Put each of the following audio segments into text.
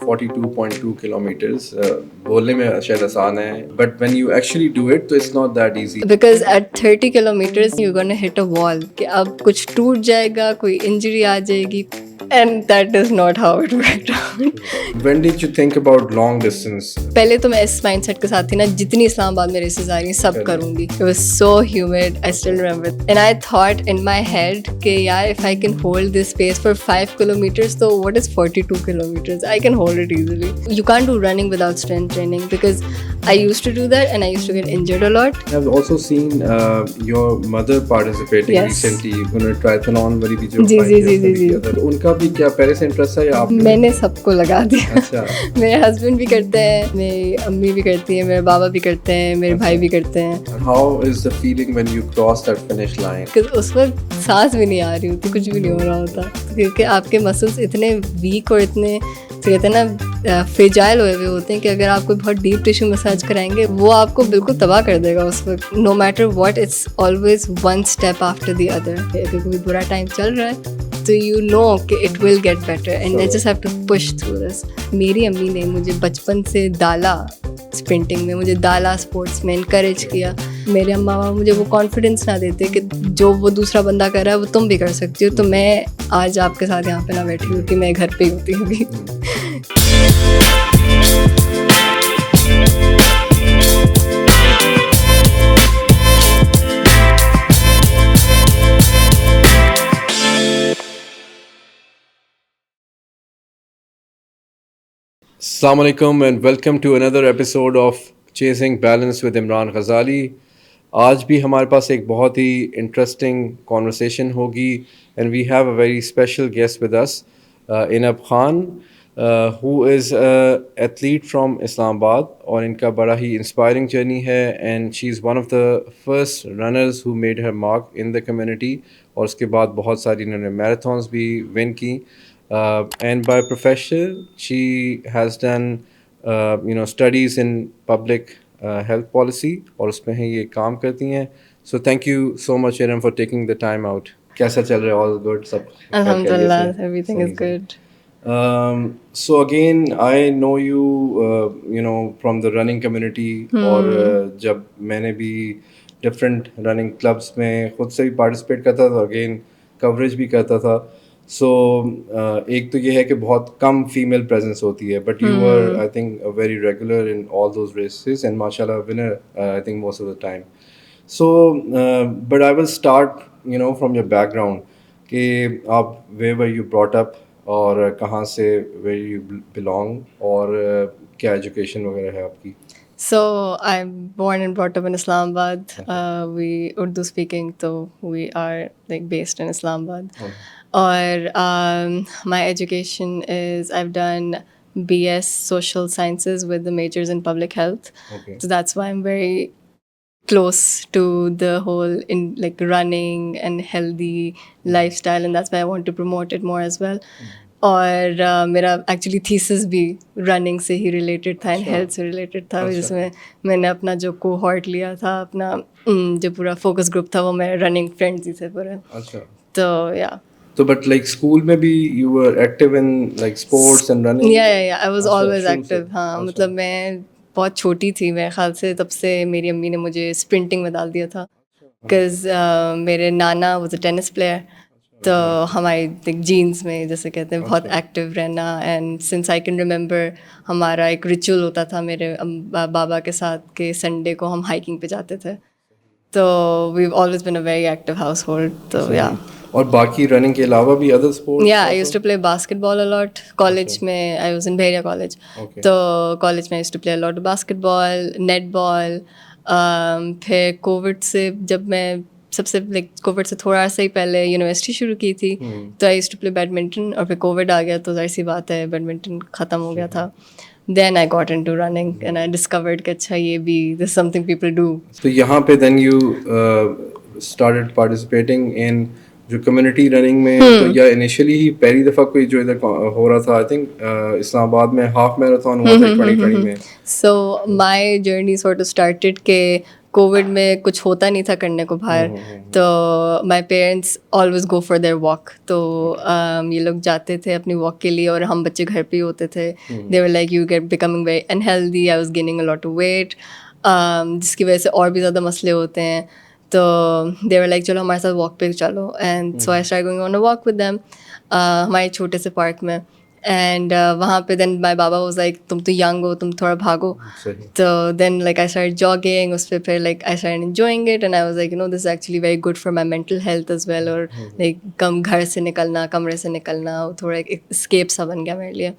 42.2 kilometers. बोलने में शायद आसान है, but when you actually do it, तो it's not that easy. Because at 30 kilometers you're gonna hit a wall कि अब कुछ टूट जाएगा, कोई इंजरी आ जाएगी, and that is not how it worked out. When did you think about long distance? पहले तो मैं इस माइंडसेट के साथ थी ना, जितनी इस्लामाबाद में रेसेस आ रही हैं सब करूँगी. It was so humid, I still remember. And I thought in my head कि यार if I can hold this pace for 5 kilometers, so what is 42 kilometers? I can hold it easily. You can't do running without strength training because I used to do that and I used to get injured a lot. I've also seen your mother participating recently. उन्होंने triathlon वाली भी जो जी. उनका भी क्या पहले से interest है या आपने? मैंने सबको लगा दिया. अच्छा. मेरे हस्बैंड भी करते हैं, मेरी अम्मी भी करती है, मेरे बाबा भी करते हैं, मेरे भाई भी करते हैं. How is the feeling when you cross that finish line? क्योंकि उस वक्त सांस भी नहीं आ रही होती, कुछ भी नहीं हो रहा होता, क्योंकि आपके मसल्स इतने वीक और इतने तो कहते हैं ना फ्रेजाइल हुए होते हैं कि अगर आप कोई बहुत डीप टिश्यू मसाज कराएंगे वो आपको बिल्कुल तबाह कर देगा उस वक्त. No matter what, it's always one step after the other. अगर कोई बुरा टाइम चल रहा है तो यू नो कि it will get better and I just have to push through this. मेरी अम्मी ने मुझे बचपन से डाला स्प्रिंटिंग में, मुझे डाला स्पोर्ट्स में, इनकरेज किया. मेरे अम्मा पापा मुझे वो कॉन्फिडेंस ना देते कि जो वो दूसरा बंदा कर रहा है वो तुम भी कर सकती हो, तो मैं आज आपके साथ यहाँ पे ना बैठी हूँ कि मैं घर पे ही होती हूँ. Assalamu alaikum and welcome to another episode of Chasing Balance with Imran Ghazali. आज भी हमारे पास एक बहुत ही इंटरेस्टिंग कॉन्वर्सेशन होगी and we have a very special guest with us, Inab Khan, who is an athlete from Islamabad और इनका बड़ा ही inspiring journey है and she is one of the first runners who made her mark in the community और उसके बाद बहुत सारी इन्होंने मैराथन्स भी विन की. And by profession, she has done, studies in public health policy और उसमें ही ये काम करती हैं. So thank you so much, Iram, for taking the time out. कैसा चल रहा है? All good? सब? Alhamdulillah, everything is good. So again, I know you, from the running community. और जब मैंने भी different running clubs में खुद से भी participate करता था, again coverage भी करता था. So एक तो ये है कि बहुत कम फीमेल प्रेजेंस होती है, but you were I think very regular in all those races and माशाल्लाह winner I think most of the time. So but I will start from your background कि आप where were you brought up और कहाँ से where you belong और क्या education वगैरह है आपकी. So I'm born and brought up in Islamabad. We Urdu speaking, so we are like based in Islamabad. Or my education is I've done BS Social Sciences with the majors in Public Health. Okay. So that's why I'm very close to the whole in like running and healthy lifestyle, and that's why I want to promote it more as well. और मेरा actually thesis भी running से ही related था and health से related था, जिसमें मैंने अपना जो कोहॉर्ट लिया था, अपना जो पूरा फोकस ग्रुप था वो मेरे रनिंग फ्रेंड्स ही थे पूरे. अच्छा. तो या तो बट लाइक स्कूल में भी you were active in like sports and running? या आई वाज ऑलवेज एक्टिव. हाँ, मतलब मैं बहुत छोटी थी, मेरे ख्याल से तब से मेरी अम्मी ने मुझे स्प्रिंटिंग में डाल दिया था, बिकॉज मेरे नाना वाज अ टेनिस प्लेयर. तो हमारी जीन्स में जैसे कहते हैं बहुत एक्टिव रहना, and since I can remember हमारा एक रिचुअल होता था मेरे बाबा के साथ कि संडे को हम हाइकिंग पे जाते थे. तो we have always been a very active हाउस होल्ड. तो या और बाकी रनिंग के अलावा भी other sports? Yeah I used to play basketball a lot. College में आई वाज इन भेड़िया कॉलेज. तो कॉलेज में I used to play a lot basketball, netball. फिर कोविड से जब मैं सबसे लाइक कोविड से थोड़ा सा ही पहले यूनिवर्सिटी शुरू की थी, तो I used to play badminton. और फिर कोविड आ गया तो जाहिर सी बात है बैडमिंटन ख़त्म हो गया था. Then I got into running and I discovered कि अच्छा ये भी this is something people do. तो यहाँ पे then you started participating in जो कम्युनिटी रनिंग में. तो या इनिशियली ही पहली दफ़ा कोई जो इधर हो रहा था, आई थिंक इस्लामाबाद में हाफ मैराथन हुआ था 2020 में. So my journey sort of started के कोविड में कुछ होता नहीं था करने को बाहर, तो my parents always go for their walk. तो ये लोग जाते थे अपनी वॉक के लिए और हम बच्चे घर पे ही होते थे। They were like you get becoming very unhealthy, I was gaining a lot of weight, जिसकी वजह से और भी ज़्यादा मसले होते हैं। तो दे वर लाइक चलो हमारे साथ वॉक पे चलो, and so I start going on a walk with them हमारे छोटे से पार्क में। एंड वहाँ पे देन माई बाबा वाज लाइक तुम तो यंग हो, तुम थोड़ा भागो। सही। तो then like I start jogging, उस पर फिर like I start enjoying it, and I was like you know this actually very good for my mental health as well. और लाइक कम घर से निकलना, कमरे से निकलना, थोड़ा एक एस्केप सा बन गया मेरे लिए।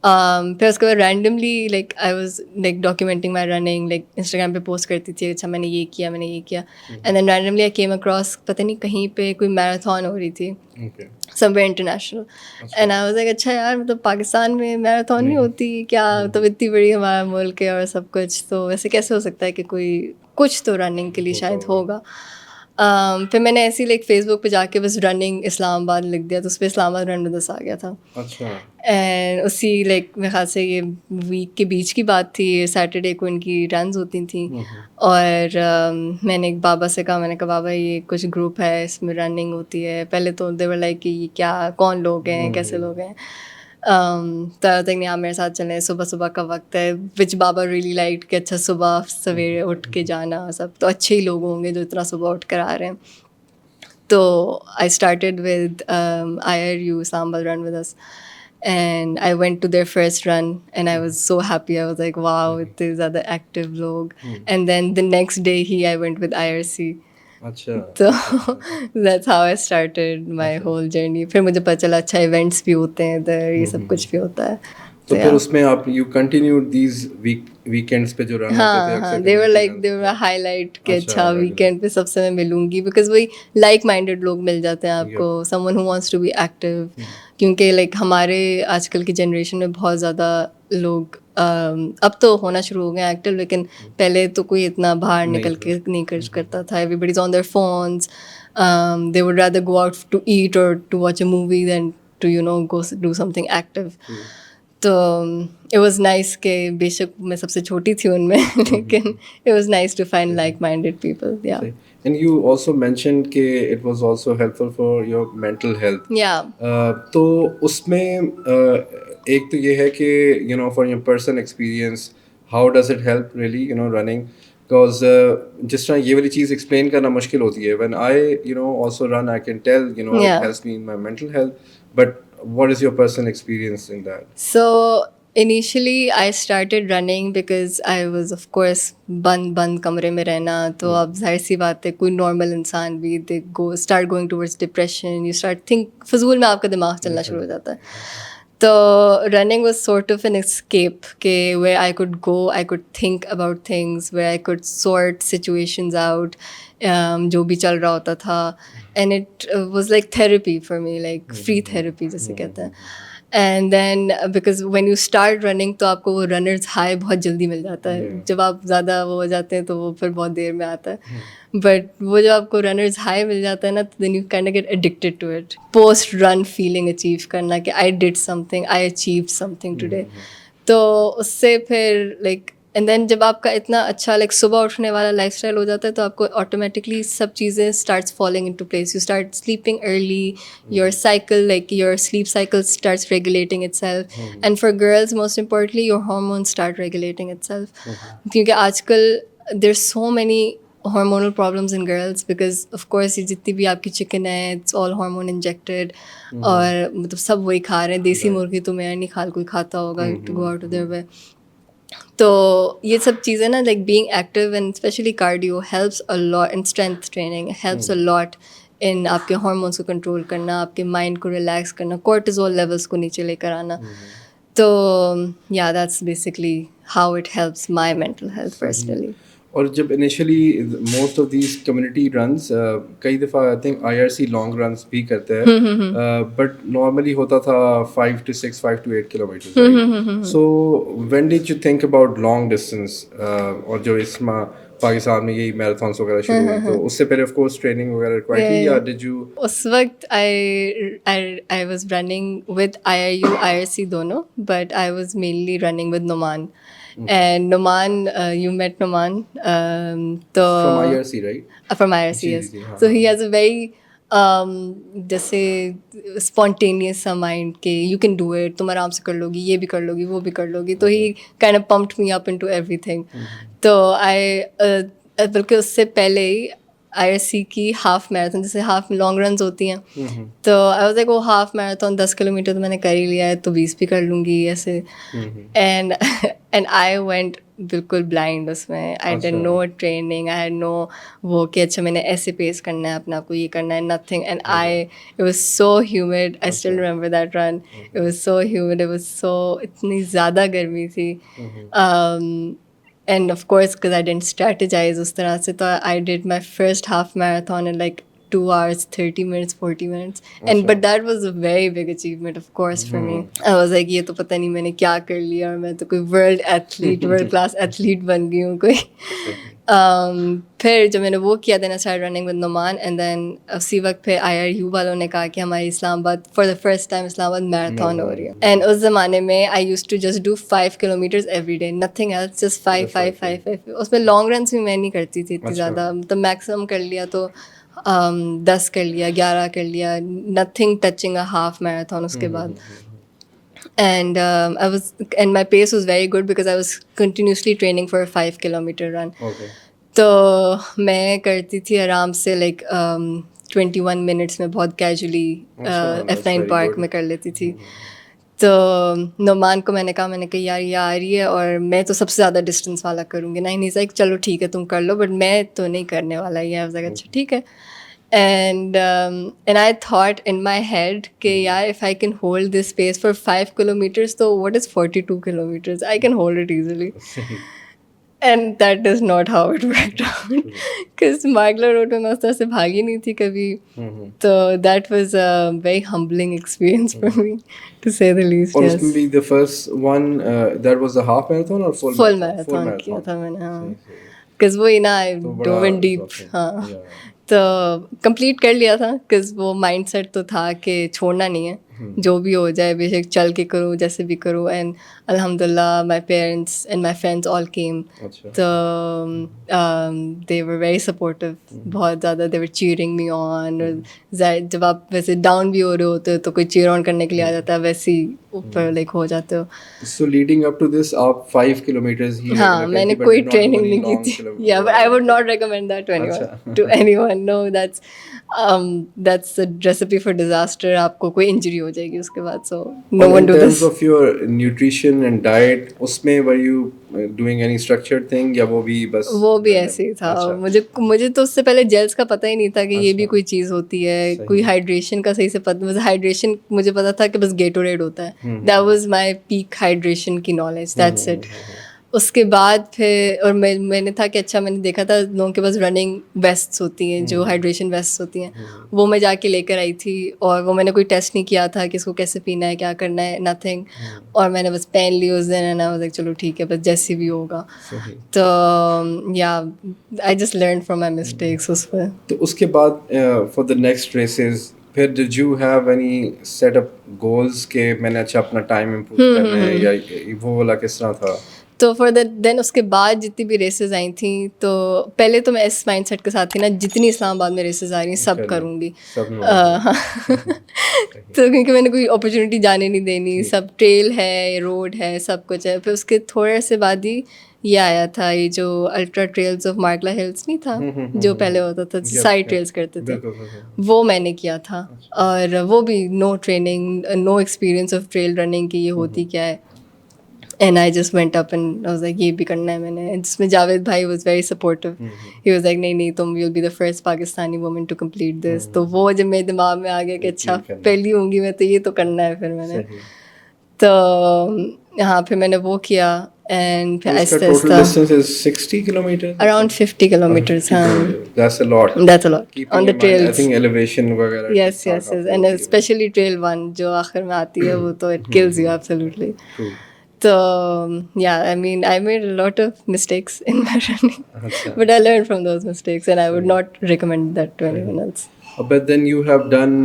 फिर उसके बाद randomly like I was like documenting my running, like Instagram पे पोस्ट करती थी, अच्छा मैंने ये किया, मैंने ये किया। And then randomly I came across, पता नहीं कहीं पे कोई मैराथन हो रही थी okay. Somewhere international, and I was like अच्छा यार, मतलब पाकिस्तान में मैराथन नहीं होती क्या, मतलब इतनी बड़ी हमारा मुल्क है और सब कुछ, तो वैसे कैसे हो सकता है कि कोई कुछ तो रनिंग के लिए शायद होगा। फिर मैंने ऐसे ही लाइक फेसबुक पे जाके बस रनिंग इस्लामाबाद लिख दिया, तो उस पर इस्लामाबाद रन विद अस आ गया था। अच्छा। एंड उसी लाइक मेरे ख्याल से ये वीक के बीच की बात थी, सैटरडे को इनकी रन्स होती थी। और मैंने एक बाबा से कहा, मैंने कहा बाबा ये कुछ ग्रुप है इसमें रनिंग होती है। पहले तो देवर लाइक कि ये क्या, कौन लोग हैं, कैसे लोग हैं। तो आई थिंक आप मेरे साथ चलें, सुबह सुबह का वक्त है, विच बाबा रियली लाइक कि अच्छा सुबह सवेरे उठ के जाना, सब तो अच्छे ही लोग होंगे जो इतना सुबह उठ कर आ रहे हैं। तो I started with IRU Sambal Run with us, and I went to their first run, and I was so happy. I was like, wow, it is other active log. And then the next day I went with IRC. अच्छा। So that's how I started my whole journey. फिर मुझे पता चला अच्छा events भी होते हैं इधर, ये सब कुछ भी होता है। तो So फिर yeah. उसमें आप यू कंटिन्यूड दीज वीकेंड्स पे जो रन होते थे हाँ अक्सर हाँ, they were like community they runs were होते हाईलाइट कि अच्छा, अच्छा regular. वीकेंड पे सबसे मैं मिलूंगी, बिकॉज वही लाइक माइंडेड लोग मिल जाते हैं आपको, Yep. Someone who wants to be active. क्योंकि लाइक हमारे आजकल की जनरेशन में बहुत ज़्यादा लोग अब तो होना शुरू हो गए एक्टिव, लेकिन पहले तो कोई इतना बाहर नहीं निकल था। के नहीं कर करता था। Everybody is on their phones, they would rather go out to eat और to watch a movie than to you know go do something active. तो इट वाज नाइस कि बेशक मैं सबसे छोटी थी उनमें, लेकिन it was nice to find like minded people. Yeah and you also mentioned कि it was also helpful for your mental health. Yeah तो उसमें एक तो ये है कि you know for your personal experience how does it help really you know running, because जिस तरह ये वाली चीज़ एक्सप्लेन करना मुश्किल होती है। When I you know also run I can tell you know it Yeah. Helps me in my mental health, but what is your personal experience in that? So initially I started running because I was of course बंद कमरे में रहना, तो अब जाहिर सी बात है कोई नॉर्मल इंसान भी they go start going towards depression, you start think, फजूल में आपका दिमाग चलना शुरू हो जाता है। तो running was sort of an escape के where I could go, I could think about things, where I could sort situations out, जो भी चल रहा होता था, and it was like therapy for me, like free therapy जैसे कहते हैं। And then because when you start running तो आपको वो रनर्स हाई बहुत जल्दी मिल जाता है। Yeah. जब आप ज़्यादा वो हो जाते हैं तो वो फिर बहुत देर में आता है। बट वो जब आपको रनर्स हाई मिल जाता है ना, तो then you kind of get addicted to it. Post run feeling achieve करना कि I did something, I achieve something today, तो उससे फिर लाइक एंड देन जब आपका इतना अच्छा लाइक सुबह उठने वाला लाइफस्टाइल हो जाता है, तो आपको ऑटोमेटिकली सब चीज़ें starts following into place. You start sleeping early, your cycle like your sleep cycle starts regulating itself, and for girls most importantly your hormones start regulating itself. क्योंकि आजकल there so many hormonal problems in girls, because of course ये जितनी भी आपकी chicken है it's all hormone injected, और मतलब सब वही खा रहे हैं। देसी मुर्गी तो मैं नहीं खा, कोई खाता होगा to go out of their way. तो ये सब चीज़ें ना like being active and specially cardio helps a lot, and strength training helps a lot in आपके हार्मोन्स को कंट्रोल करना, आपके माइंड को रिलैक्स करना, कोर्टिसोल लेवल्स को नीचे लेकर आना। तो या that's basically how it helps my mental health personally. और जब initially most of these community runs कई दफ़ा I think IRC long runs भी करते हैं, बट नॉर्मली होता था 5 to 6, 5 to 8 kilometre. So when did you think about long distance, और जो इस पाकिस्तान में यही मैराथन्स वगैरह शुरू हुई, तो उससे पहले ऑफ कोर्स ट्रेनिंग वगैरह रिक्वायर्ड थी, या डिड यू उस वक्त I was running with IRU IRC दोनों, but I was mainly running with Noman. And Noman, you met Noman, तो From IRC, right? from IRC, जी, yes. जी, हाँ, So he has a very जैसे spontaneous सा mind के you can do it, तुम आराम से कर लोगी, ये भी कर लोगी, वो भी कर लोगी. तो he kind of pumped me up into everything. तो बल्कि उससे पहले ही IRC की हाफ मैराथन, जैसे हाफ लॉन्ग रन्स होती हैं, तो आई वाज लाइक वो हाफ मैराथन 10 किलोमीटर तो मैंने कर ही लिया है, तो 20 भी कर लूँगी ऐसे. एंड एंड आई वेंट बिल्कुल ब्लाइंड उसमें. I did no training, I had no वो कि अच्छा मैंने ऐसे पेस करना है अपने आप को, ये करना है, nothing. And it was so humid. I still remember that run. It was so humid, it was so, इतनी ज़्यादा गर्मी थी. And of course, because I didn't strategize उस तरह से, तो I did my first half marathon in like 2 hours, 30 minutes, 40 minutes. And but that was a very big achievement, of course, for me. I was like, ये तो पता नहीं मैंने क्या कर लिया, और मैं तो कोई world class athlete बन गई हूँ कोई. फिर जब मैंने वो किया, then I started running with Noman, and then उसी वक्त फिर IRU वालों ने कहा कि हमारी Islamabad for the first time Islamabad marathon हो रही है. And उस ज़माने में I used to just do 5 kilometers every day, nothing else, just 5. उसमें long runs भी मैं नहीं करती थी इतनी ज़्यादा, तो maximum कर लिया तो 10 कर लिया, 11 कर लिया, nothing touching a half marathon उसके बाद. And and my pace was very good because I was continuously training for a 5-kilometer run. Okay. तो मैं करती थी आराम से like 21 minutes में बहुत casually F9 पार्क में कर लेती थी. तो नोमान को मैंने कहा यार ये आ रही है और मैं तो सबसे ज़्यादा डिस्टेंस वाला करूँगी. नहीं लाइक चलो ठीक है तुम कर लो, बट मैं तो नहीं करने वाला. ये आई वाज लाइक अच्छा ठीक है. And I thought in my head कि यार if I can hold this pace for 5 kilometers, so what is 42 kilometers? I can hold it easily. And that is not how it worked out. Because Magla Road में मैं उस तरह से भागी नहीं थी कभी. So that was a very humbling experience for me, to say the least. और Yes. उसमें भी the first one that was a half marathon or full marathon? Full marathon किया था मैंने, हाँ. Because वो ही ना I dove in deep. हाँ. तो कंप्लीट कर लिया था, बिकॉज वो माइंडसेट तो था कि छोड़ना नहीं है, जो भी हो जाए बेशक चल के करूँ, जैसे भी करूँ. एंड अल्हम्दुलिल्लाह my parents and my friends all came, तो दे वर वेरी सपोर्टिव, बहुत ज़्यादा. They were cheering me on. जब आप वैसे डाउन भी हो रहे होते हो तो कोई चीयर ऑन करने के लिए आ जाता है, वैसे ही ऊपर लाइक हो जाते हो. So leading up to this, आप 5 kilometers ही हाँ, मैंने कोई ट्रेनिंग नहीं की थी. Yeah, but I would not recommend that to anyone. To anyone, no, that's a recipe for disaster. आपको कोई इंजरी हो जाएगी उसके बाद. So no one do this. In terms of your nutrition and diet, उसमें were you doing any structured thing या वो भी बस? वो भी ऐसे ही था. मुझे तो उससे पहले जेल्स का पता ही नहीं था कि ये भी कोई चीज़ होती है. कोई हाइड्रेशन का सही से पता, मुझे हाइड्रेशन मुझे पता था कि बस गेटोरेड होता है. That was my peak hydration की knowledge. That's it. उसके बाद फिर और मैंने था कि अच्छा, मैंने देखा था लोगों के पास रनिंग वेस्ट्स होती हैं, जो हाइड्रेशन वेस्ट्स होती हैं, वो मैं जाके लेकर आई थी. और वो मैंने कोई टेस्ट नहीं किया था कि इसको कैसे पीना है, क्या करना है, नथिंग. और मैंने बस पहन ली उस दिन, एंड आई वाज लाइक चलो ठीक है, बस जैसे भी होगा. तो yeah I just learn from my mistakes उस पर. तो उसके बाद फॉर द नेक्स्ट रेसेस फिर did you have any set up goals के मैंने अच्छा अपना टाइम इम्प्रूव करना है, या वो वाला किस तरह था? तो फॉर देन उसके बाद जितनी भी रेसेस आई थी, तो पहले तो मैं इस माइंडसेट के साथ थी ना, जितनी इस्लामाबाद में रेसेस आ रही हैं सब करूँगी. हाँ. तो क्योंकि मैंने कोई अपॉर्चुनिटी जाने नहीं देनी, सब ट्रेल है, रोड है, सब कुछ है. फिर उसके थोड़े से बाद ही ये आया था, ये जो ultra trails of Margalla hills नहीं था जो पहले होता था, साइड ट्रेल्स करते थे, वो मैंने किया था. और वो भी no training, no experience of trail running की ये होती क्या है. And I just went up and I was like ये भी करना है मैंने. जिसमें जावेद भाई was very supportive. He was like नहीं तुम you'll be the first Pakistani woman to complete this. तो वो जब मेरे दिमाग में आ गया कि अच्छा पहली होंगी मैं, तो ये तो करना है. फिर मैंने तो हाँ, फिर मैंने वो किया. And फिर total distance is 60 kilometers? Around 50 kilometers. हाँ. That's a lot. That's a lot. Keeping on the trails. I think elevation वगैरह. Yes. And especially trail 1 जो आखिर में आती है, वो तो it kills you absolutely. True. So yeah, I mean, I made a lot of mistakes in my running, but I learned from those mistakes, and I would not recommend that to anyone else. But then you have done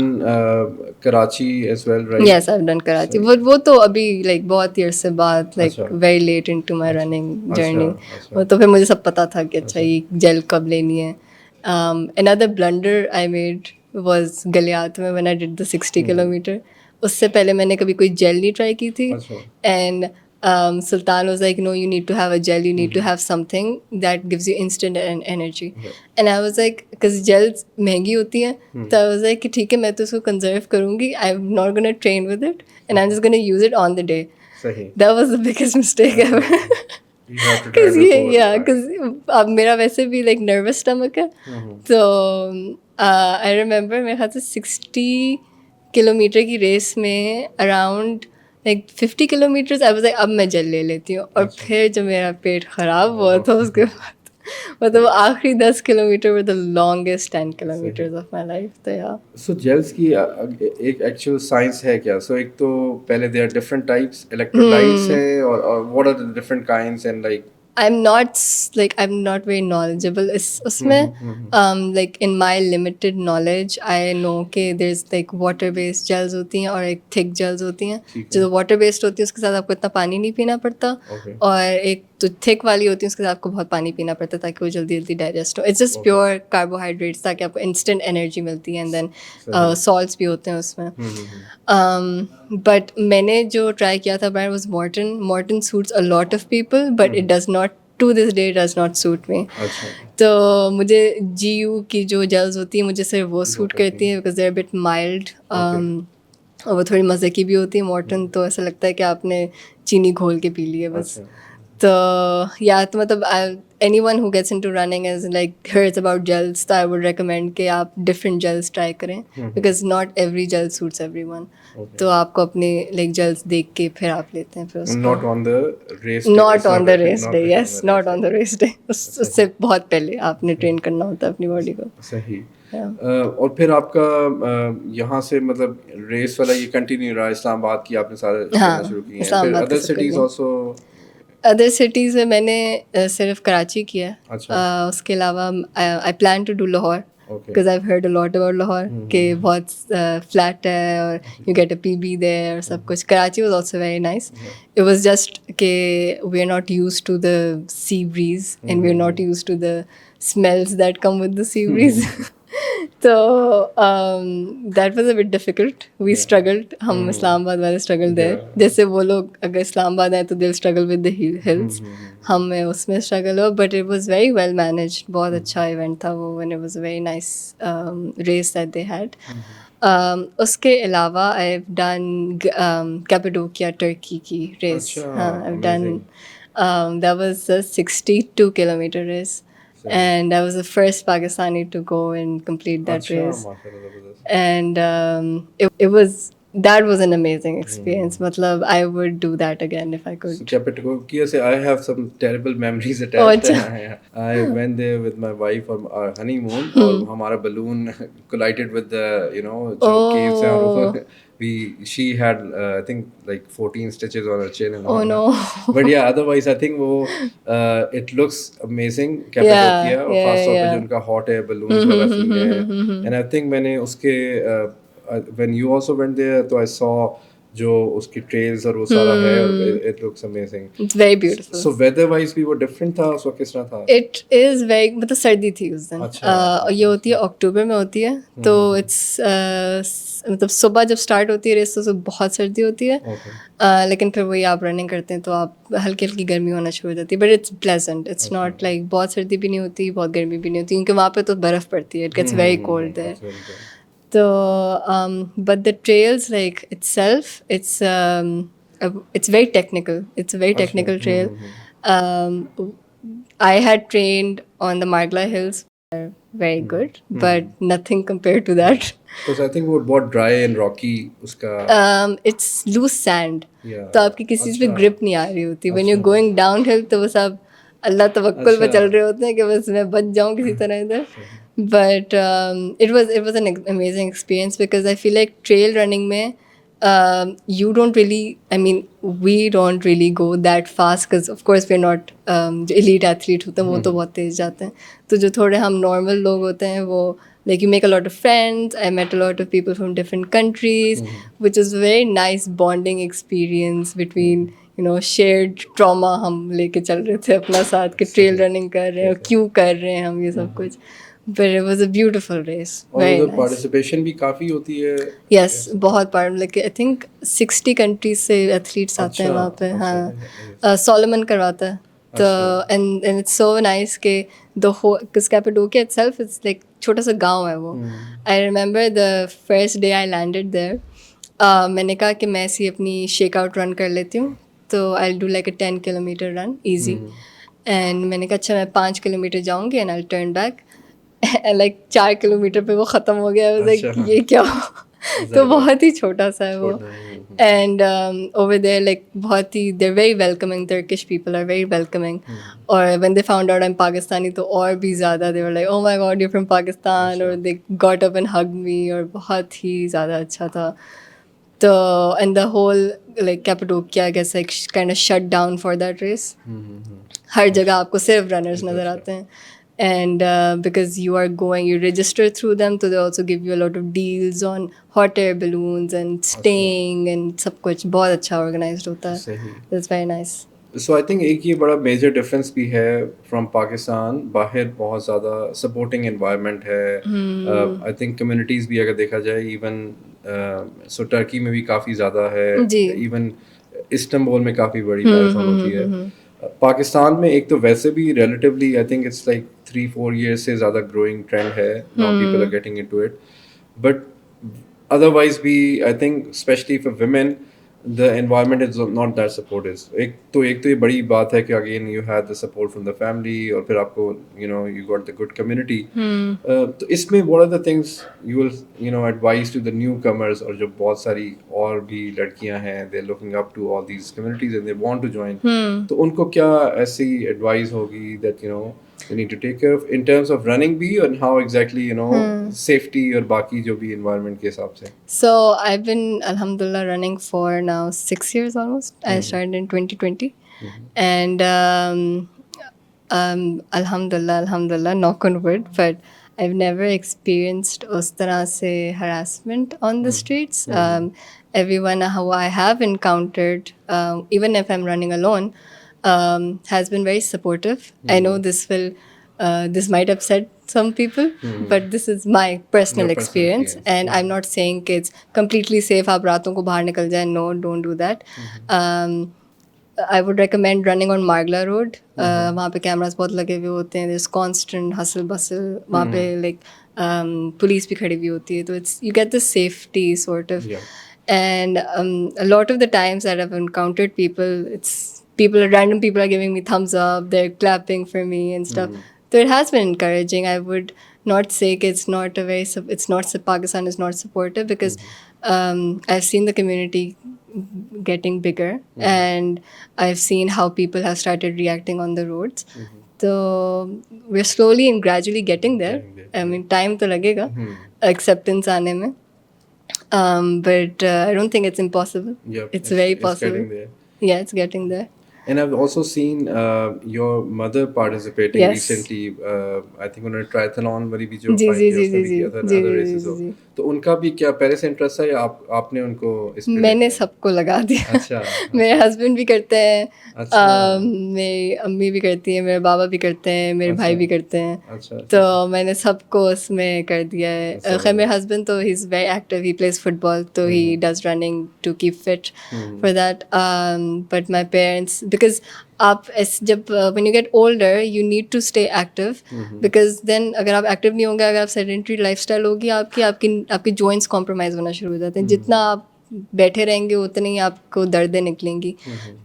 Karachi as well, right? Yes, I've done Karachi. वो तो अभी like बहुत years से बाद like अच्छा। very late into my running अच्छा journey. अच्छा वो तो फिर मुझे सब पता था कि अच्छा ये जेल कब लेनी है. Another blunder I made was Galiyat में when I did the 60 kilometer. उससे पहले मैंने कभी कोई जेल नहीं ट्राई की थी. अच्छा। And Sultan was like, no, you need to have a gel. You need to have something that gives you instant energy. And I was like, because gels महंगी होती हैं, तो I was like कि ठीक है मैं तो उसको conserve करूँगी. I'm not gonna train with it, and I'm just gonna use it on the day. सही। That was the biggest mistake ever. You have to try Because before. yeah, because अब मेरा वैसे भी like nervous stomach है, तो I remember मेरे ख्याल से 60 किलोमीटर की रेस में around like 50 kilometres I was like अब मैं जल ले लेती हूँ. और फिर जब मेरा पेट ख़राब हुआ था उसके बाद मतलब आखिरी 10 kilometre were the longest 10 kilometres of my life. तो यार सो जेल्स की एक एक्चुअल साइंस है क्या? सो एक तो पहले there are different types electrolytes है और what are the different kinds and like I'm not very knowledgeable इस उसमें like in my limited knowledge I know कि there's like water based gels होती हैं और एक thick gels होती हैं. जो water based होती है उसके साथ आपको इतना पानी नहीं पीना पड़ता. और एक जो thick वाली होती है उसके साथ आपको बहुत पानी पीना पड़ता है ताकि वो जल्दी जल्दी digest हो. It's just pure carbohydrates ताकि आपको instant energy मिलती है. And then salts भी होते हैं उसमें. But मैंने जो try किया था brand was Morton suits a lot of people but it does not to this day does not suit me. तो मुझे GU की जो जेल्स होती हैं मुझे सिर्फ वो सूट करती हैं because they are bit mild और वो थोड़ी मज़े की भी होती है. मॉर्टन तो ऐसा लगता है कि आपने चीनी घोल के पी ली है बस. तो या तो मतलब anyone who gets into running is like hears about gels तो I would recommend कि आप different gels try करें because not every gel suits everyone. तो आपको अपने like gels देख के फिर आप लेते हैं फिर उसको. not on the race day. Not on the race day. Yes, not on the race day. उससे बहुत पहले आपने ट्रेन करना होता है अपनी बॉडी को. सही. और फिर आपका यहाँ से मतलब रेस वाला ये कंटिन्यू रहा इस्लामाबाद की आपने सारे करना शुरू किए हैं. फिर other cities also other cities में मैंने सिर्फ कराची किया. उसके अलावा I plan to do Lahore because I heard a lot about Lahore कि बहुत फ्लैट है और you get a PB there और सब कुछ. Karachi was also very nice. It was just कि we are not used to the sea breeze and we are not used to the smells that come with the sea breeze. तो that was a bit difficult. We struggled. हम इस्लामाबाद वाले struggle there. जैसे वो लोग अगर इस्लामाबाद आए तो दिल स्ट्रगल विद द हिल्स. हमें उसमें स्ट्रगल हुआ but it was very well managed. बहुत अच्छा इवेंट था वो and it was a very nice race that they had. उसके अलावा I have done Cappadocia Turkey की रेस. हाँ I have done that was a 62 kilometre race. And I was the first Pakistani to go and complete that race. And it was an amazing experience. Matlab, I would do that again if I could. Cappadocia से I have some terrible memories attached. I went there with my wife on our honeymoon और हमारा balloon collided with the caves and she had I think like 14 stitches on her chin and all. Oh no. But yeah, otherwise I think it looks amazing. Cappadocia और खास तौर पे जो उनका hot air balloons वाला scene है. And I think मैंने उसके when you also went there तो I saw जो उसकी trails और वो सारा है. It looks amazing. It's very beautiful. So weather wise भी वो different था उस वक्त किस तरह था? It is very मतलब सर्दी थी उस दिन. ये होती है अक्टूबर में होती है तो it's मतलब सुबह जब स्टार्ट होती है रेस तो बहुत सर्दी होती है. लेकिन फिर वही आप रनिंग करते हैं तो आप हल्की हल्की गर्मी होना शुरू हो जाती है. But it's pleasant. It's not like बहुत सर्दी भी नहीं होती बहुत गर्मी भी नहीं होती क्योंकि वहाँ पे तो बर्फ़ पड़ती है. It gets very cold there. So, but the trails like itself, it's very technical. It's a very technical trail. I had trained on the Margla Hills. Very good, but nothing compared to that. Because I think वो बहुत dry and rocky उसका. It's loose sand. तो आपकी किसी चीज़ पे grip नहीं आ रही होती. When you're going downhill तो बस आप अल्लाह तवक्कुल पे चल रहे होते हैं कि बस मैं बच जाऊँ किसी तरह इधर. But it was an amazing experience because I feel like trail running में you don't really, I mean, we don't really go that fast because of course we're not जो elite athlete होते हैं वो तो बहुत तेज़ जाते हैं. तो जो थोड़े हम normal लोग होते हैं वो like you make a lot of friends. I met a lot of people from different countries, which is a very nice bonding experience between shared trauma. हम लेके चल रहे थे अपना साथ के ट्रेल रनिंग कर रहे हैं और क्यों कर रहे हैं हम ये सब कुछ. But it was a beautiful race. और Very उधर nice. पार्टिसिपेशन भी काफ़ी होती है. Yes, बहुत like I think 60 countries से athletes आते हैं वहाँ पे. हाँ, Solomon करवाता है. तो and it's so nice कि the whole, because Cappadocia itself is like छोटा सा गांव है वो. I remember the first day I landed there. मैंने कहा कि मैं ऐसी अपनी शेक आउट रन कर लेती हूँ, तो I'll do like a 10 kilometer run easy. And मैंने कहा अच्छा मैं 5 किलोमीटर जाऊँगी and I'll turn back. Like 4 kilometre पे वो ख़त्म हो गया. लाइक ये क्या तो बहुत ही छोटा सा है वो. एंड ओवर देयर लाइक बहुत ही they're very welcoming. Turkish people are very welcoming. और when they found out I am Pakistani तो और भी ज़्यादा they were like oh my God you from Pakistan. और they got up and hug me. और बहुत ही ज़्यादा अच्छा था. तो and the whole like Cappadocia I guess like kind of shut down for that race. हर जगह आपको सिर्फ रनर्स नज़र आते हैं. And because you are going, you register through them, so they also give you a lot of deals on hot air balloons and staying and सब कुछ बहुत अच्छा organized होता है. That's very nice. So I think एक ये बड़ा major difference भी है from Pakistan. बाहर बहुत ज़्यादा supporting environment है. I think communities भी अगर देखा जाए even so Turkey में भी काफ़ी ज़्यादा है. Even इस्तांबुल में काफ़ी बड़ी मैराथन होती है. पाकिस्तान में एक तो वैसे भी relatively I think it's like 3-4 years से ज़्यादा growing trend है. Now people are getting into it. But otherwise भी I think especially for women the environment is not that supportive. एक तो ये बड़ी बात है कि again you had the support from the family और फिर आपको you got the good community. तो इसमें what are the things you will advise to the newcomers और जो बहुत सारी और भी लड़कियां हैं they're looking up to all these communities and they want to join. तो उनको क्या ऐसी advice होगी that you need to take care of in terms of running भी and how exactly safety और बाकी जो भी environment के हिसाब से. So I've been alhamdulillah running for now 6 years almost. I started in 2020 and alhamdulillah knock on wood, but I've never experienced उस तरह से harassment on the streets. Everyone who I have encountered, even if I'm running alone, has been very supportive. I know this might upset some people, but this is my personal experience. And I'm not saying कि it's completely safe आप रातों को बाहर निकल जाए. No, don't do that. I would recommend running on Margla Road. वहाँ पे cameras बहुत लगे हुए होते हैं. There's constant hustle bustle. वहाँ पे like police भी खड़ी हुई होती है. तो you get the safety sort of. And a lot of the times that I've encountered people, random people are giving me thumbs up. They're clapping for me and stuff. So it has been encouraging. I would not say Pakistan is not supportive because I've seen the community getting bigger and I've seen how people have started reacting on the roads. So we're slowly and gradually getting there. I mean, time तो लगेगा acceptance आने में. But I don't think it's impossible. It's very possible. Getting there. Yeah, it's getting there. And I've also seen your mother participating recently. I think उन्होंने triathlon वाली भी जो fight किया उसमें भी किया था other races हो. तो उनका भी क्या पहले से इंटरेस्ट है या आपने उनको इसमें मैंने सबको लगा दिया. अच्छा. मेरे हस्बैंड भी करते हैं. अच्छा. मेरी अम्मी भी करती है, मेरे बाबा भी करते हैं, मेरे भाई भी करते हैं. अच्छा. तो मैंने सबको उसमें कर दिया है. खैर मेरे हस्बैंड तो he is very active. He plays football, तो he does running to keep fit for that. But my parents, because आप जब when you get older you need to stay active because then अगर आप active नहीं होंगे, अगर आप sedentary lifestyle होगी आपकी joints compromise होना शुरू हो जाते हैं. जितना आप बैठे रहेंगे उतनी ही आपको दर्दें निकलेंगी.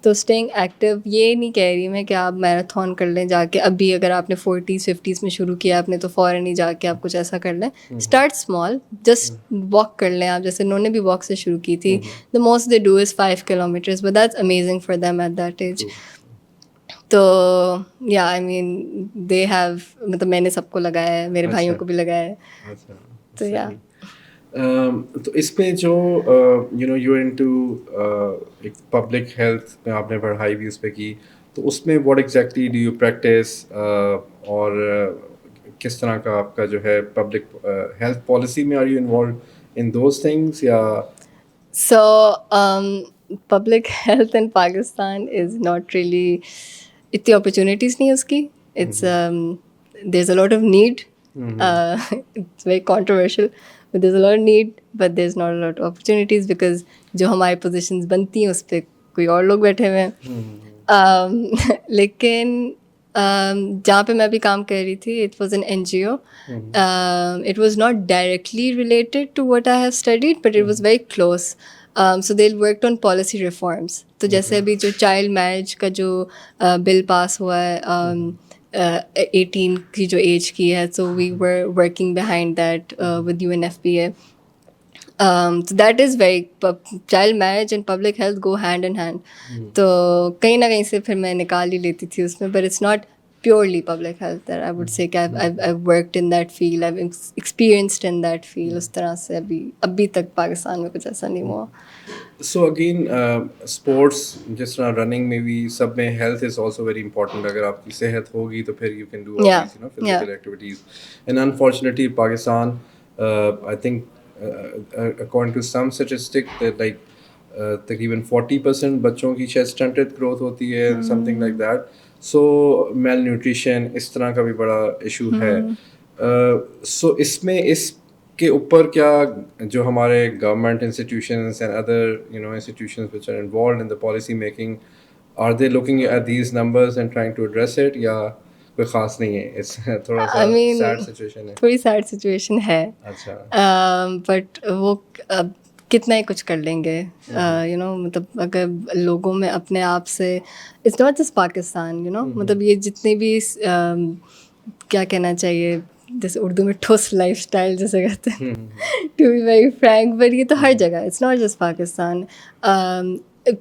तो staying active ये नहीं कह रही मैं कि आप मैराथन कर लें जाके. अभी अगर आपने 40s 50s में शुरू किया आपने तो फ़ौरन ही जाके आप कुछ ऐसा कर लें. स्टार्ट स्मॉल, जस्ट वॉक कर लें आप. जैसे उन्होंने भी वॉक से शुरू की थी. The most they do is 5 kilometers, but that's amazing for them at that age. तो yeah I mean they have, मतलब मैंने सबको लगाया है, मेरे भाइयों को भी लगाया है. तो या तो इसमें जो यू इनटू एक पब्लिक हेल्थ में आपने पढ़ाई भी उस पर की, तो उसमें what exactly do you practise और किस तरह का आपका जो है पब्लिक हेल्थ पॉलिसी में are you involve in those things या So, public health in Pakistan is not really, इतनी opportunities नहीं है उसकी. It's there's a lot of need. It's very controversial, but there's a lot of need, but there's not a lot of opportunities because जो हमारी positions बनती हैं उस पर कोई और लोग बैठे हुए हैं. लेकिन जहाँ पे मैं अभी काम कर रही थी, it was an NGO. It was not directly related to what I have studied, but it was very close. So they worked on policy reforms. तो जैसे अभी जो चाइल्ड मैरिज का जो बिल पास हुआ है 18 की जो एज की है, so we were working behind that with UNFPA. So that is very child marriage and public health go hand in hand. तो कहीं ना कहीं से फिर मैं निकाल ही लेती थी उसमें, but it's not purely public health that I would say कि I've worked in that field, I've experienced in that field. उस तरह से अभी तक पाकिस्तान में कुछ ऐसा नहीं हुआ. So again, sports जिस तरह रनिंग में भी सब में health is also very important. अगर आपकी सेहत होगी तो फिर you can do all these physical activities. And unfortunately, Pakistan, I think according to some statistic that like तकरीबन 40% बच्चों की शायद stunted growth होती है, something like that. So malnutrition इस तरह का भी बड़ा issue है. So इसमें इसके ऊपर क्या जो हमारे government institutions and other institutions which are involved in the policy making, are they looking at these numbers and trying to address it या कोई ख़ास नहीं है? It's थोड़ा सा sad situation है. थोड़ी sad situation है. अच्छा. But वो कितना ही कुछ कर लेंगे. मतलब अगर लोगों में अपने आप से, इट्स नॉट जस्ट पाकिस्तान, मतलब ये जितने भी क्या कहना चाहिए, जैसे उर्दू में ठोस लाइफस्टाइल जैसे कहते हैं, to be very frank, but ये तो हर जगह, इट्स नॉट जस्ट पाकिस्तान.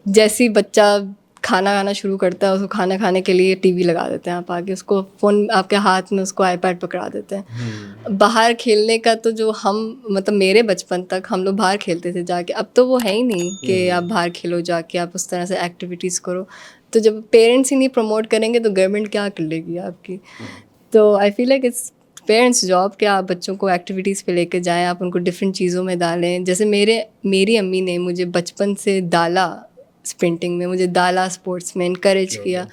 जैसे ही बच्चा खाना खाना शुरू करता है, उसको खाना खाने के लिए टीवी लगा देते हैं, आप आगे उसको फ़ोन आपके हाथ में, उसको आईपैड पकड़ा देते हैं. बाहर खेलने का तो जो हम, मतलब मेरे बचपन तक हम लोग बाहर खेलते थे जाके, अब तो वो है ही नहीं कि आप बाहर खेलो जाके, आप उस तरह से एक्टिविटीज़ करो. तो जब पेरेंट्स ही नहीं प्रमोट करेंगे तो गवर्नमेंट क्या कर लेगी आपकी. तो I feel like its parents job कि आप बच्चों को एक्टिविटीज़ पे लेके जाएं, आप उनको डिफरेंट चीज़ों में डालें. जैसे मेरी अम्मी ने मुझे बचपन से डाला स्प्रिंटिंग में, मुझे डाला स्पोर्ट्स में, इनकरेज किया,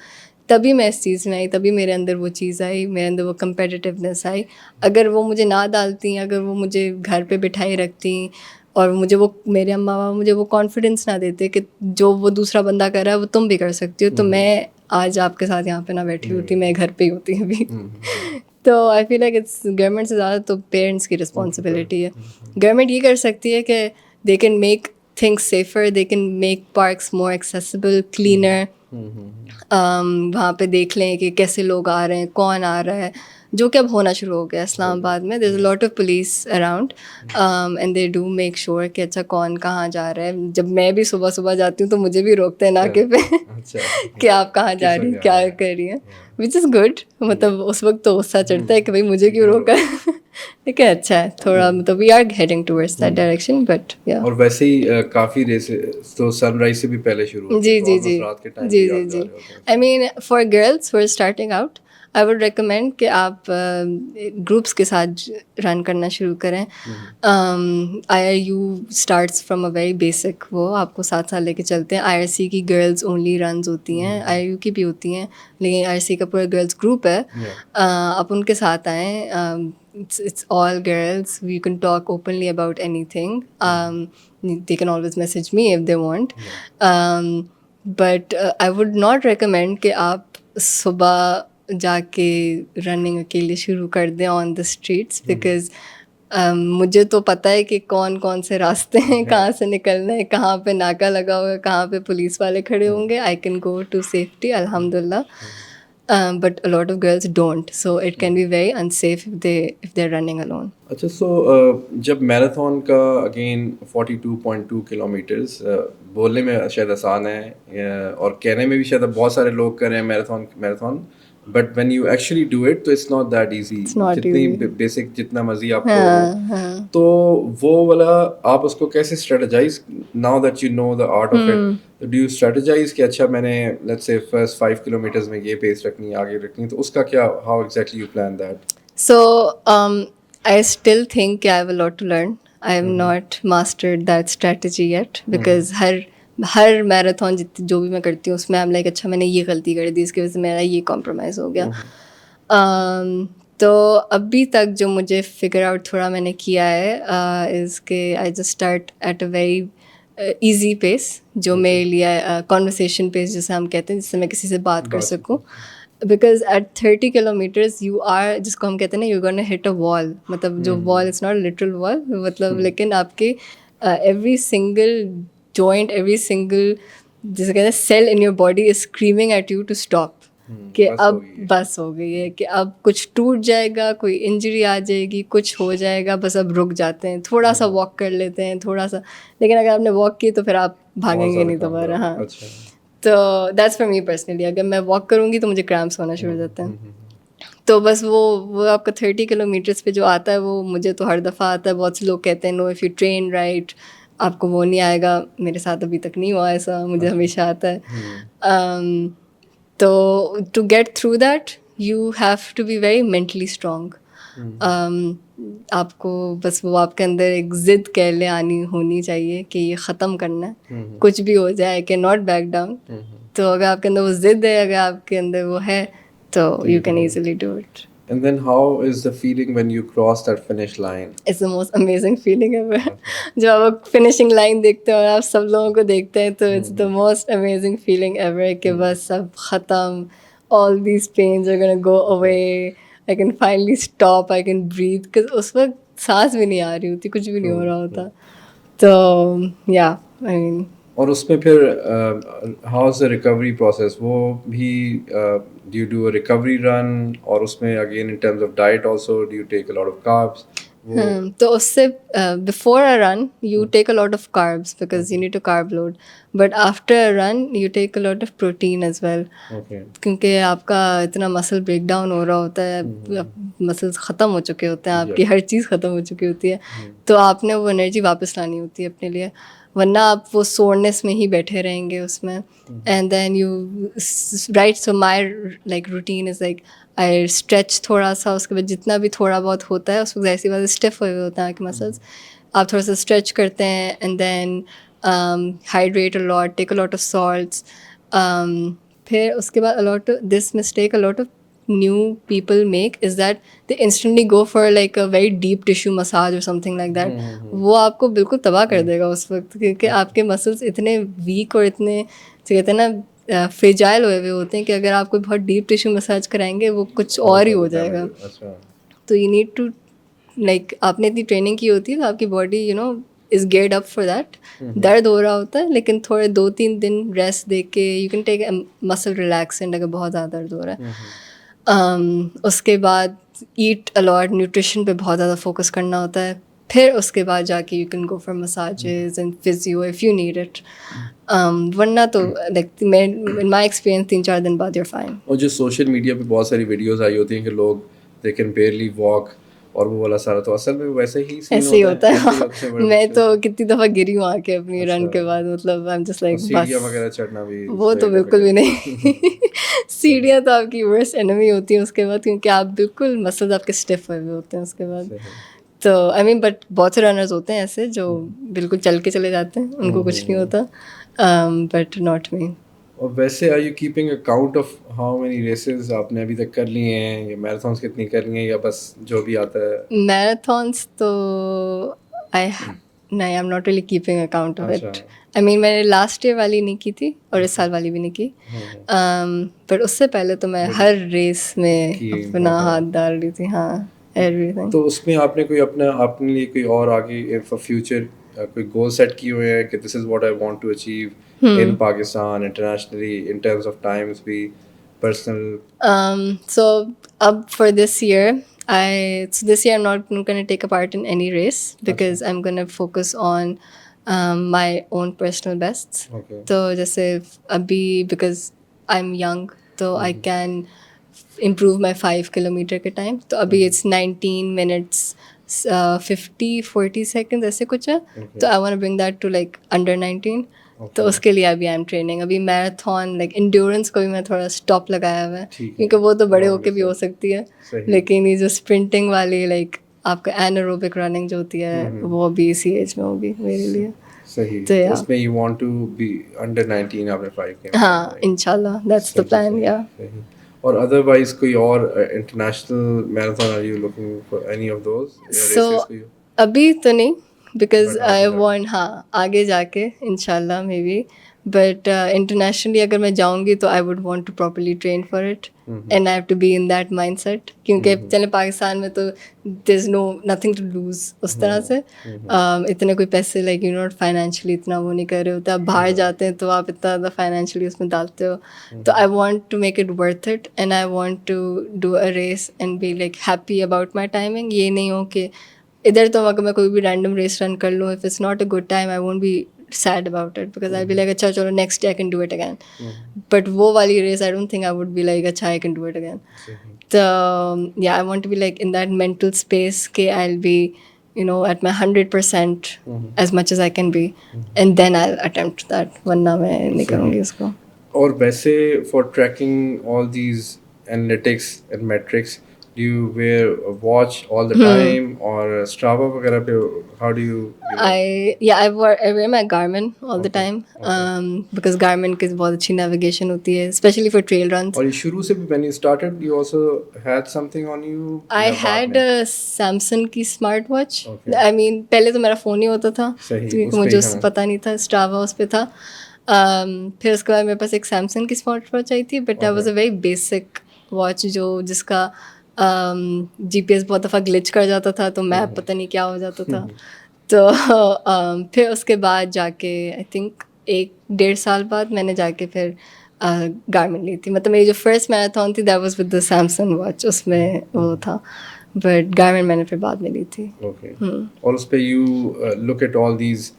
तभी मैं इस चीज़ में आई, तभी मेरे अंदर वो चीज़ आई, मेरे अंदर वो कम्पिटिटिवनेस आई. अगर वो मुझे ना डालती, अगर वो मुझे घर पे बिठाई रखती और मुझे वो, मेरे अम्मा पापा मुझे वो कॉन्फिडेंस ना देते कि जो वो दूसरा बंदा कर रहा है वो तुम भी कर सकती हो, तो मैं आज आपके साथ यहाँ पे ना बैठी होती, मैं घर पे ही होती अभी. तो I feel like it's government से ज़्यादा तो पेरेंट्स की रिस्पॉन्सिबिलिटी है. गवर्नमेंट ये कर सकती है कि they can make things safer, they can make parks more accessible, cleaner. वहाँ पे देख लें कि कैसे लोग आ रहे हैं, कौन आ रहा है, जो कि अब होना शुरू हो गया इस्लामाबाद में. there's a lot of police around and they do make sure कि अच्छा कौन कहाँ जा रहा है. जब मैं भी सुबह सुबह जाती हूँ तो मुझे भी रोकते हैं नाके पे कि आप कहाँ जा रही हैं, क्या कर रही हैं, which is good. मतलब उस वक्त तो गुस्सा चढ़ता है कि भाई मुझे क्यों रोका. ठीक है, अच्छा है थोड़ा, मतलब we are heading towards that direction, but yeah. और वैसे ही काफ़ी रेसेस तो सनराइज से भी पहले शुरू होती है, जी रात के टाइम. जी. I mean for girls who are starting out, I would recommend कि आप ग्रुप्स के साथ रन करना शुरू करें. IRU starts from a very basic, वो आपको साथ साथ लेके चलते हैं. IRC की गर्ल्स ओनली रन्स होती हैं, IRU की भी होती हैं, लेकिन IRC का पूरा गर्ल्स ग्रुप है. आप उनके साथ आएँ. It's all girls. We can talk openly about anything. They can always message me if they want. But I would not recommend कि आप सुबह जाके रनिंग अकेले शुरू कर दें on the streets, because मुझे तो पता है कि कौन कौन से रास्ते हैं, कहाँ से निकलना है, कहाँ पे नाका लगा होगा, कहाँ पे पुलिस वाले खड़े होंगे. I can go to safety, alhamdulillah. But a lot of girls don't, so it can be very unsafe if they're running alone. अच्छा, so जब मैराथन का अगेन 42.2 किलोमीटर्स बोलने में शायद आसान है और कहने में भी शायद बहुत सारे लोग कर रहे हैं marathon, but when you actually do it तो इट्स नॉट दैट इजी. जितनी बेसिक, जितना मर्जी आपको हो, तो वो वाला आप उसको कैसे strategise, now that you know the art of it, do you strategise कि अच्छा मैंने लेट्स से फर्स्ट 5 किलोमीटर्स में ये पेस रखनी है, आगे रखनी है, तो उसका क्या, how exactly you plan that? So I still think I have a lot to learn. I have not mastered that strategy yet because her marathon जो भी मैं करती हूँ उसमें आई एम लाइक अच्छा मैंने ये गलती कर दी इसकी वजह से मेरा ये कॉम्प्रोमाइज़ हो गया. तो अभी तक जो मुझे फिगर आउट थोड़ा मैंने किया है इज़ के I just start at a very easy pace जो मेरे लिए कॉन्वर्सेशन पेस जिसे हम कहते हैं जिससे मैं किसी से बात कर सकूँ. Because at 30 kilometres you are जिसको हम कहते हैं ना you gonna hit a wall. मतलब जो wall is not literal wall मतलब लेकिन आपके every single joint every single जिसे कहते हैं cell in your body is screaming at you to stop कि अब बस हो गई है कि अब कुछ टूट जाएगा कोई इंजरी आ जाएगी कुछ हो जाएगा बस अब रुक जाते हैं थोड़ा सा वॉक कर लेते हैं थोड़ा सा. लेकिन अगर आपने वॉक की तो फिर आप भागेंगे नहीं दोबारा. हाँ तो दैट्स फॉर मी पर्सनली. अगर मैं वॉक करूँगी तो मुझे क्रैम्प्स होना शुरू हो जाते हैं. तो बस वो आपका 30 किलोमीटर्स पे जो आता है वो मुझे तो हर दफ़ा आता है. बहुत से लोग कहते हैं know if you train right आपको वो नहीं आएगा. मेरे साथ अभी तक नहीं हुआ ऐसा. मुझे हमेशा आता है. तो to get through that you have to be very mentally strong. आपको बस वो आपके अंदर एक ज़िद कह ले आनी होनी चाहिए कि ये ख़त्म करना है. कुछ भी हो जाए I can not back down. तो अगर आपके अंदर वो ज़िद है अगर आपके अंदर वो है तो you can easily do it. And then how is the feeling when you cross that finish line? It's the most amazing feeling ever. जब आप फिनिशिंग लाइन देखते हो और आप सब लोगों को देखते हैं तो it's the most amazing feeling ever कि बस अब ख़त्म. All these pains are gonna go away. I can finally stop. I can breathe. Because उस वक्त सांस भी नहीं आ रही होती कुछ भी नहीं हो रहा होता. तो yeah, I mean. और उसमें फिर how is the recovery process वो भी do you do a recovery run और उसमें again in terms of diet also do you take a lot of carbs. तो उससे before a run you take a lot of carbs because you need to carb load but after a run you take a lot of protein as well क्योंकि आपका इतना muscle break down हो रहा होता है. Muscles ख़त्म हो चुके होते हैं आपकी हर चीज़ ख़त्म हो चुकी होती है. तो आपने वो एनर्जी वापस लानी होती है अपने लिए वरना आप वो सोरनेस में ही बैठे रहेंगे उसमें. And then you right so my like routine is like I stretch थोड़ा सा उसके बाद जितना भी थोड़ा बहुत होता है उस वक्त ऐसी बात स्टिफ हुए होते हैं आपके मसल्स. आप थोड़ा सा स्ट्रेच करते हैं and then hydrate a lot take a lot of salts. फिर उसके बाद a lot this mistake a lot of new people make is that they instantly go for like a very deep tissue massage or something like that. वो आपको बिल्कुल तबाह कर देगा उस वक्त क्योंकि आपके मसल्स इतने वीक और इतने कहते हैं ना फ्रेजाइल हुए होते हैं कि अगर आप कोई बहुत डीप टिश्यू मसाज कराएंगे वो कुछ और ही हो जाएगा. तो यू नीड टू लाइक आपने इतनी ट्रेनिंग की होती है तो आपकी body you know is geared up for that. दर्द हो रहा होता है लेकिन थोड़े 2-3 दिन रेस्ट दे के you can take muscle relaxant अगर बहुत ज़्यादा दर्द हो रहा है. उसके बाद ईट अलॉट न्यूट्रिशन पे बहुत ज़्यादा फोकस करना होता है. फिर उसके बाद जाके you can go for massages and physio if you need it. वरना तो लाइक मैं इन माई एक्सपीरियंस 3-4 दिन बाद यूर फाइन. और जो सोशल मीडिया पे बहुत सारी वीडियोस आई होती हैं कि लोग दे कैन बेयरली वॉक और वो वाला सारा तो असल में वैसे ही ऐसे ही होता है. मैं तो कितनी दफ़ा गिरी हूँ आके अपनी रन के बाद मतलब आई एम जस्ट लाइक सीढ़ियाँ वगैरह चढ़ना भी वो तो बिल्कुल भी नहीं. सीढ़ियाँ तो आपकी वर्स्ट एनिमी होती हैं उसके बाद क्योंकि आप बिल्कुल मसल्स आपके स्टिफ हुए होते हैं उसके बाद. तो आई मीन बट बहुत से रनर्स होते हैं ऐसे जो बिल्कुल चल के चले जाते हैं उनको कुछ नहीं होता बट नॉट मी. और वैसे are you keeping account of how many races आपने अभी तक कर लिए हैं या मैराथन्स कितनी कर लिए हैं या बस जो भी आता है. मैराथन्स तो आई नहीं I am not really keeping account of it. I mean मैंने लास्ट ईयर वाली नहीं की थी और इस साल वाली भी नहीं की बट उससे पहले तो मैं हर रेस में अपना हाथ डाल रही थी. हाँ एवरीथिंग. तो उसमें आपने कोई अपने लिए कोई और आगे फॉर फ्यूचर कोई गोल सेट किए हुए हैं कि this is what I want to achieve in Pakistan internationally in terms of times be personal. So up for this year this year I'm not going to take a part in any race because I'm going to focus on my own personal bests. Okay. So जैसे अभी because I'm young so I can improve my 5 kilometer के time. तो अभी it's 19 minutes 50-40 seconds ऐसे कुछ है. तो I want to bring that to like under 19. तो उसके लिए अभी आई एम ट्रेनिंग. अभी मैराथन लाइक इंड्योरेंस को भी मैं थोड़ा स्टॉप लगाया हुआ है, ठीक है. क्योंकि वो तो बड़े Long होके भी हो distance. सकती है, सही. लेकिन ये जो स्प्रिंटिंग वाली लाइक आपका एनारोबिक रनिंग जो होती है वो अभी इसी एज में होगी मेरे लिए. सही. तो या उसमें you want to be under 19 आपने 5 के. हाँ, इंशाल्लाह दैट्स द प्लान. या सही. और अदरवाइज कोई और international marathon are you looking for any of those so races कोई? अभी तो नहीं, बिकॉज But आई आगे जाके. वांट, हाँ आगे जाके इंशाल्लाह मे बी, बट इंटरनेशनली अगर मैं जाऊंगी तो I would want to properly train for it and I have to be in that mindset, क्योंकि चले पाकिस्तान में तो there is no nothing to lose उस तरह से. इतने कोई पैसे लाइक यू नॉट फाइनेंशियली इतना वो नहीं कर रहे होते. आप बाहर जाते हैं तो आप इतना ज़्यादा फाइनेंशियली उसमें डालते हो. तो I want to make it worth it and I want to do a race and be like happy about my timing. ये नहीं हो कि इधर तो अगर मैं कोई भी रैंडम रेस रन कर लूँ, if it's not a good time I won't be sad about it, because I'll be like अच्छा चलो next day I can do it again. But वो वाली race I don't think I would be like अच्छा I can do it again. So yeah, I want to be like in that mental space के I'll be you know at my 100% as much as I can be, and then I'll attempt that. वरना मैं नहीं करूँगी उसको. और वैसे for tracking all these analytics and metrics, do you wear a watch all the time or Strava वगैरह पे? How do you know? I wear my Garmin all the time. Because Garmin की बहुत अच्छी navigation होती है, especially for trail runs. और ये शुरू से when you started you also had something on you? I या बाद had में? a Samsung की smart watch. Okay. I mean पहले तो मेरा फ़ोन ही होता था, सही, क्योंकि उस पे मुझे ही, उससे हाँ. पता नहीं था. Strava उस पे था. फिर उसके बाद मेरे पास एक Samsung की स्मार्ट वॉच आई थी, but that was a very basic watch जिसका GPS बहुत दफ़ा ग्लिच कर जाता था, तो मैप पता नहीं क्या हो जाता था. तो फिर उसके बाद जाके आई थिंक 1-1.5 साल बाद मैंने जाके फिर गारमिन ली थी. मतलब मेरी जो फर्स्ट मैराथन थी that was with the Samsung watch, उसमें वो था. बट गारमिन मैंने फिर बाद में ली थी. Okay. और उस पे you look at all these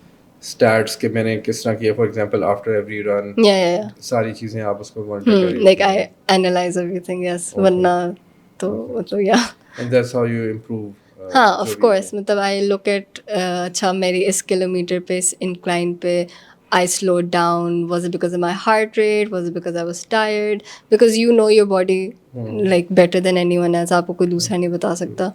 stats कि मैंने किस तरह किया, for example after every run, या सारी चीज़ें आप उसको monitor करें. Like I analyse everything. Yes, वरना तो मतलब या And that's how you improve. हाँ जो ऑफ भी कोर्स. है. मतलब आई लुक एट अच्छा मेरी इस किलोमीटर पे इस इंक्लाइन पे I slow down. Was it because of my heart rate, was it because I was tired, because you know your body like better than any one else. आपको कोई दूसरा नहीं बता सकता.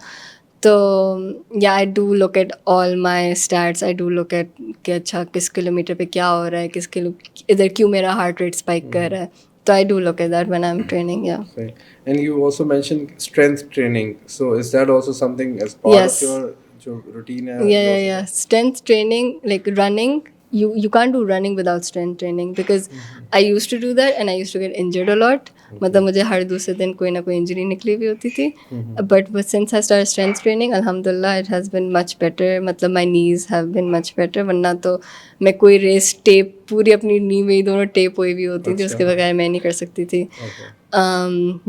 तो yeah I do look at all my stats. I do look at कि अच्छा किस किलोमीटर पे क्या हो रहा है, किस किलो इधर क्यों मेरा हार्ट रेट स्पाइक कर रहा है. So I do look at that when I'm training. Yeah. Okay. And you also mentioned strength training. So is that also something as part Yes. of your routine? Yeah. Strength training, like running. You can't do running without strength training, because I used to do that and I used to get injured a lot. मतलब मुझे हर दूसरे दिन कोई ना कोई injury निकली हुई होती थी. But since I started strength training, alhamdulillah, it has been much better. मतलब my knees have been much better. वरना तो मैं कोई रेस टेप पूरी अपनी नी में ही दोनों टेप हुई भी होती थी, उसके बगैर मैं नहीं कर सकती थी.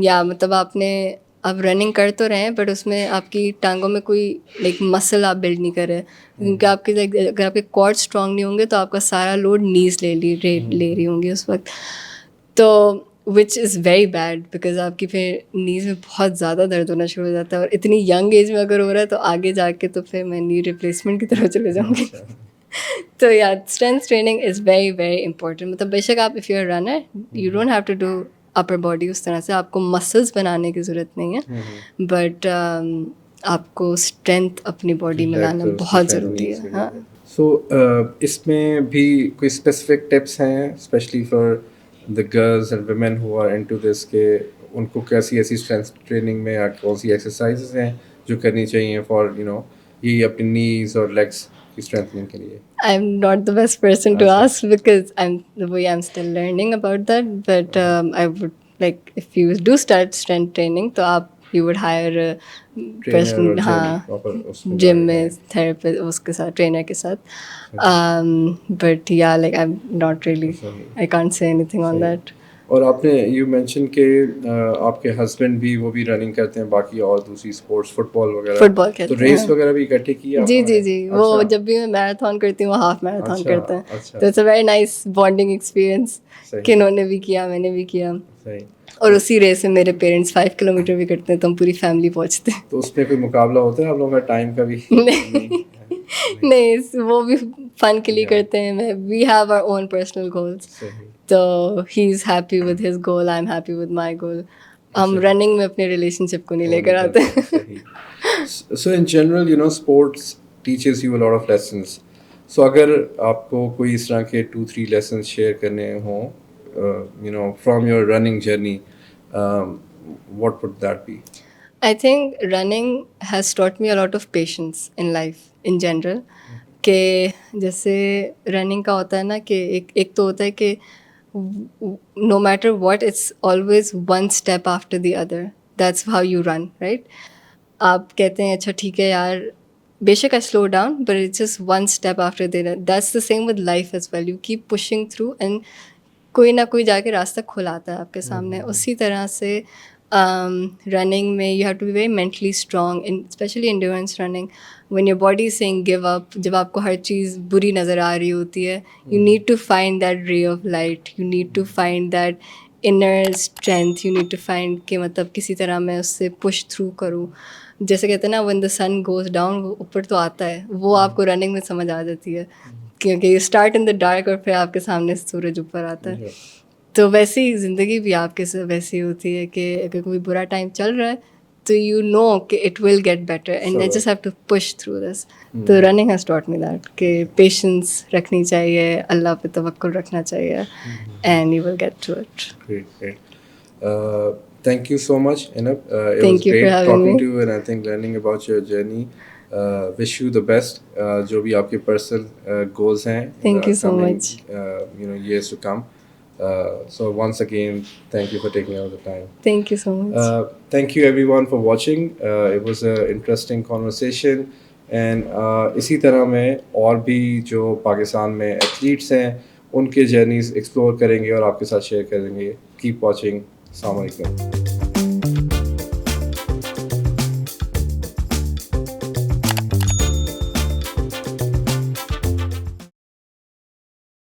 या मतलब आपने आप रनिंग कर तो रहे हैं, बट उसमें आपकी टांगों में कोई लाइक मसल आप बिल्ड नहीं कर रहे, क्योंकि आपके अगर आपके क्वाड स्ट्रांग नहीं होंगे तो आपका सारा लोड नीज ले रही होंगी उस वक्त. तो which is very bad, because आपकी फिर नीज में बहुत ज़्यादा दर्द होना शुरू हो जाता है. और इतनी यंग एज में अगर हो रहा है तो आगे जाके तो फिर मैं नी रिप्लेसमेंट की तरफ चले जाऊँगी. तो yeah strength training is very very important. मतलब बेशक आप if you are runner you don't have to do upper body उस तरह से, आपको मसल्स बनाने की ज़रूरत नहीं है, बट आपको स्ट्रेंथ अपनी बॉडी में लाना बहुत ज़रूरी है. हाँ. सो इसमें भी कोई स्पेसिफिक टिप्स हैं specially for the girls and women who are into this के उनको कैसी ऐसी स्ट्रेंथ ट्रेनिंग में या कौन सी एक्सरसाइजेस हैं जो करनी चाहिए फॉर यू नो ये अपनी नीज और लेग्स की स्ट्रेंथनिंग के लिए? I'm not the best person to ask, because I'm still learning about that. But I would like, if you do start strength training, तो you would hire a person, हाँ, gym में therapist उसके साथ, trainer के साथ. But yeah, like I'm not really, I can't say anything on that. और आपने you mention कि आपके हस्बैंड भी वो भी रनिंग करते हैं, बाकी और दूसरी स्पोर्ट्स फुटबॉल खेलते हैं. तो रेस वगैरह भी इकट्ठे किया? जी. वो जब भी मैं मैराथन करती हूँ वो हाफ मैराथन करते हैं. अच्छा. तो it's a very nice bonding experience कि इन्होंने भी किया मैंने भी किया. और उसी रेस में मेरे पेरेंट्स 5 किलोमीटर भी करते हैं, तो हम पूरी फैमिली पहुँचते हैं. तो उसमें कोई मुकाबला होता है आप लोगों का टाइम का भी? नहीं. नहीं वो भी फन के लिए Yeah. करते हैं मैं we have our own personal goals सही तो he is happy with his goal I am happy with my goal हम रनिंग में अपने रिलेशनशिप को नहीं लेकर आते हैं सही so in general you know sports teaches you a lot of lessons so अगर आपको कोई इस तरह के 2-3 lessons share करने हों you know from your running journey what would that be I think running has taught me a lot of patience in life in general कि जैसे रनिंग का होता है ना कि एक तो होता है कि no matter what it's always one step after the other that's how you run right आप कहते हैं अच्छा ठीक है यार बेशक I slow down but it's just one step after the other that's the same with life as well you keep pushing through and कोई ना कोई जाके रास्ता खुलाता है आपके सामने उसी तरह से रनिंग में you have to be very mentally strong in specially endurance running when your body is saying give up जब आपको हर चीज़ बुरी नज़र आ रही होती है you need to find that ray of light you need to find that inner strength you need to find कि मतलब किसी तरह मैं उससे पुश थ्रू करूँ जैसे कहते हैं ना when the sun goes down वो ऊपर तो आता है वो आपको रनिंग में समझ आ जाती है क्योंकि you start in the dark और फिर आपके सामने सूरज ऊपर आता है तो वैसे ही ज़िंदगी भी आपके से वैसी होती है कि अगर कोई बुरा टाइम चल रहा है तो यू नो कि it will get better and I just have to push through this तो running has taught me that कि पेशेंस रखनी चाहिए अल्लाह पे तवक्कुल रखना चाहिए and you will get through it great thank you so much Inab it Thank was you for great having talking me. to you and I think learning about your journey wish you the best जो भी आपके personal goals हैं Thank you so coming, much. you know years to come so once again thank you for taking out the time Thank you so much. thank you everyone for watching it was a interesting conversation and इसी तरह में और भी जो पाकिस्तान में athletes हैं उनके journeys explore करेंगे और आपके साथ शेयर करेंगे कीप वॉचिंग अस्सलाम वालेकुम